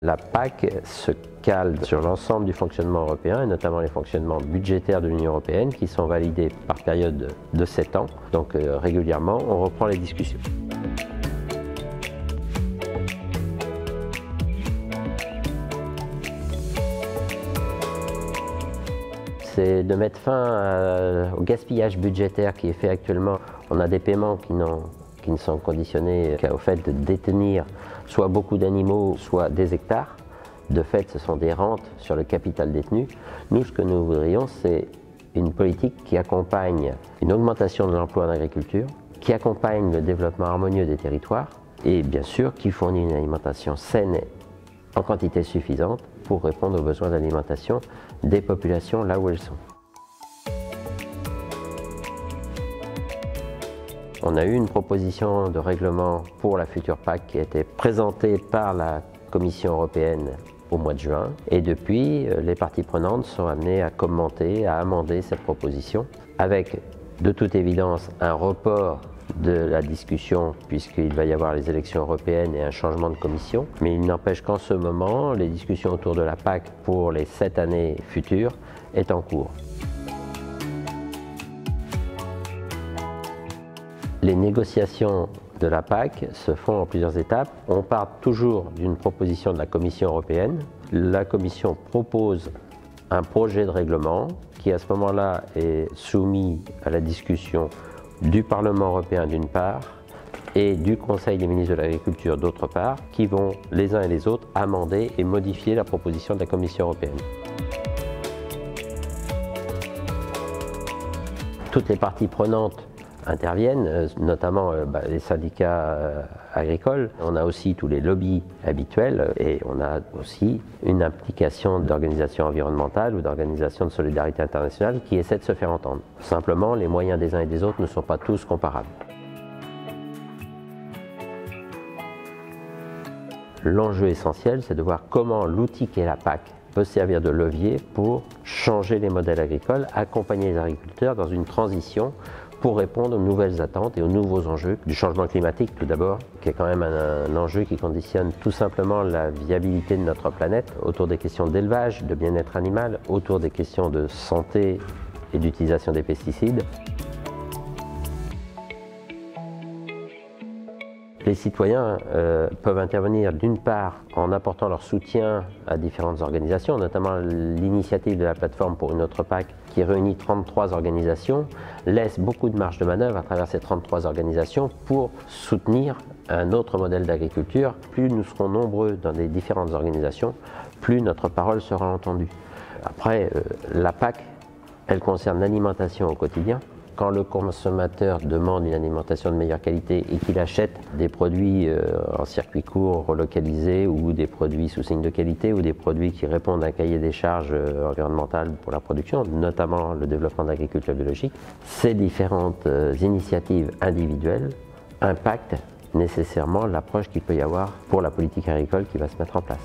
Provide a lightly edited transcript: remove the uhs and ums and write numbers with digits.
La PAC se cale sur l'ensemble du fonctionnement européen et notamment les fonctionnements budgétaires de l'Union européenne qui sont validés par période de 7 ans. Donc régulièrement, on reprend les discussions. C'est de mettre fin au gaspillage budgétaire qui est fait actuellement. On a des paiements qui ne sont conditionnés qu'au fait de détenir soit beaucoup d'animaux, soit des hectares. De fait, ce sont des rentes sur le capital détenu. Nous, ce que nous voudrions, c'est une politique qui accompagne une augmentation de l'emploi en agriculture, qui accompagne le développement harmonieux des territoires et bien sûr qui fournit une alimentation saine en quantité suffisante pour répondre aux besoins d'alimentation des populations là où elles sont. On a eu une proposition de règlement pour la future PAC qui a été présentée par la Commission européenne au mois de juin et depuis, les parties prenantes sont amenées à commenter, à amender cette proposition avec de toute évidence un report de la discussion puisqu'il va y avoir les élections européennes et un changement de commission. Mais il n'empêche qu'en ce moment, les discussions autour de la PAC pour les 7 années futures est en cours. Les négociations de la PAC se font en plusieurs étapes. On part toujours d'une proposition de la Commission européenne. La Commission propose un projet de règlement qui à ce moment-là est soumis à la discussion du Parlement européen d'une part et du Conseil des ministres de l'Agriculture d'autre part, qui vont les uns et les autres amender et modifier la proposition de la Commission européenne. Toutes les parties prenantes interviennent, notamment les syndicats agricoles. On a aussi tous les lobbies habituels et on a aussi une implication d'organisations environnementales ou d'organisations de solidarité internationale qui essaient de se faire entendre. Simplement, les moyens des uns et des autres ne sont pas tous comparables. L'enjeu essentiel, c'est de voir comment l'outil qu'est la PAC peut servir de levier pour changer les modèles agricoles, accompagner les agriculteurs dans une transition pour répondre aux nouvelles attentes et aux nouveaux enjeux du changement climatique tout d'abord, qui est quand même un enjeu qui conditionne tout simplement la viabilité de notre planète autour des questions d'élevage, de bien-être animal, autour des questions de santé et d'utilisation des pesticides. Les citoyens peuvent intervenir d'une part en apportant leur soutien à différentes organisations, notamment l'initiative de la plateforme pour une autre PAC qui réunit 33 organisations, laisse beaucoup de marge de manœuvre à travers ces 33 organisations pour soutenir un autre modèle d'agriculture. Plus nous serons nombreux dans les différentes organisations, plus notre parole sera entendue. Après, la PAC, elle concerne l'alimentation au quotidien. Quand le consommateur demande une alimentation de meilleure qualité et qu'il achète des produits en circuit court relocalisés ou des produits sous signe de qualité ou des produits qui répondent à un cahier des charges environnementales pour la production, notamment le développement de l'agriculture biologique, ces différentes initiatives individuelles impactent nécessairement l'approche qu'il peut y avoir pour la politique agricole qui va se mettre en place.